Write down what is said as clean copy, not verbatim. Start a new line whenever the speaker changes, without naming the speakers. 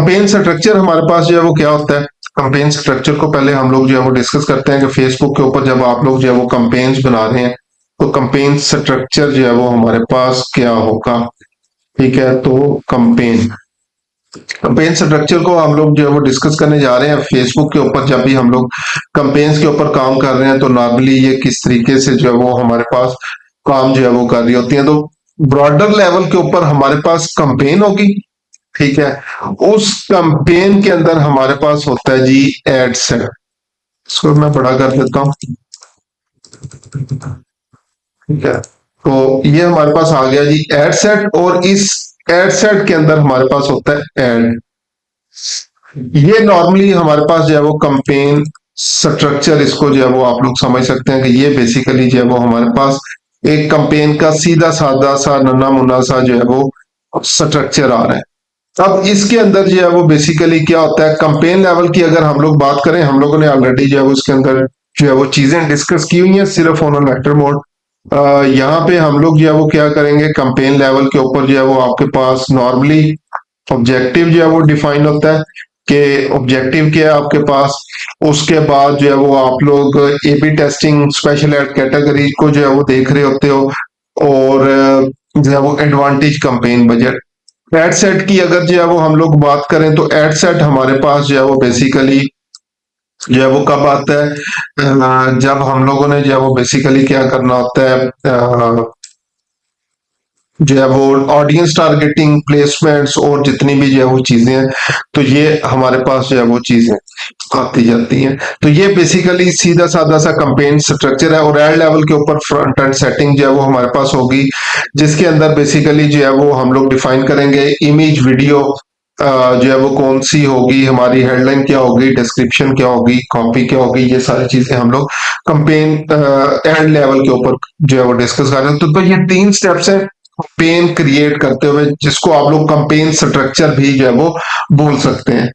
Campaign structure हमारे पास जो है वो क्या होता है। कंपेन स्ट्रक्चर को पहले हम लोग जो है वो डिस्कस करते हैं कि फेसबुक के ऊपर जब आप लोग जो है वो कंपेन्स बना रहे हैं तो कंपेन स्ट्रक्चर जो है वो हमारे पास क्या होगा। ठीक है, तो कंपेन कंपेन स्ट्रक्चर को हम लोग जो है वो डिस्कस करने जा रहे हैं फेसबुक के ऊपर। जब भी हम लोग कंपेन्स के ऊपर काम कर रहे हैं तो नॉर्मली ये किस तरीके से जो है वो हमारे पास काम जो है वो कर रही होती है। तो ब्रॉडर लेवल के ऊपर हमारे पास कंपेन होगी। ठीक है, उस कंपेन के अंदर हमारे पास होता है जी एड सेट। इसको मैं बड़ा कर देता हूँ। ठीक है, तो ये हमारे पास आ गया जी एड सेट, और इस एड सेट के अंदर हमारे पास होता है एड। ये नॉर्मली हमारे पास जो है वो कंपेन स्ट्रक्चर, इसको जो है वो आप लोग समझ सकते हैं कि ये बेसिकली जो है वो हमारे पास एक कंपेन का सीधा साधा सा नन्ना मुन्ना सा जो है वो स्ट्रक्चर आ रहा है। अब इसके अंदर जो है वो बेसिकली क्या होता है, कंपेन लेवल की अगर हम लोग बात करें, हम लोगों ने ऑलरेडी जो है वो उसके अंदर जो है वो चीजें डिस्कस की हुई हैं सिर्फ ऑन लेक्चर मोड। यहाँ पे हम लोग जो है वो क्या करेंगे, कंपेन लेवल के ऊपर जो है वो आपके पास नॉर्मली ऑब्जेक्टिव जो है वो डिफाइन होता है कि ऑब्जेक्टिव क्या है आपके पास। उसके बाद जो है वो आप लोग AB testing special ad category को जो है वो देख रहे होते हो, और जो है वो advantage campaign budget. Ad set की अगर जो है वो हम लोग बात करें तो एड सेट हमारे पास जो है वो बेसिकली जो है वो कब आता है, जब हम लोगों ने जो है वो बेसिकली क्या करना होता है, जो है वो ऑडियंस टारगेटिंग प्लेसमेंट्स और जितनी भी जो है वो चीजें हैं, तो ये हमारे पास जो है वो चीजें आती जाती हैं। तो ये बेसिकली सीधा साधा सा कंपेन स्ट्रक्चर है। और एड लेवल के ऊपर फ्रंट एंड सेटिंग जो है वो हमारे पास होगी, जिसके अंदर बेसिकली जो है वो हम लोग डिफाइन करेंगे इमेज वीडियो जो है वो कौन सी होगी, हमारी हेडलाइन क्या होगी, डिस्क्रिप्शन क्या होगी, कॉपी क्या होगी, ये सारी चीजें हम लोग कंपेन एड लेवल के ऊपर जो है वो डिस्कस कर रहे हैं। तो ये 3 स्टेप्स है कंपेन क्रिएट करते हुए, जिसको आप लोग कंपेन स्ट्रक्चर भी जो है वो बोल सकते हैं।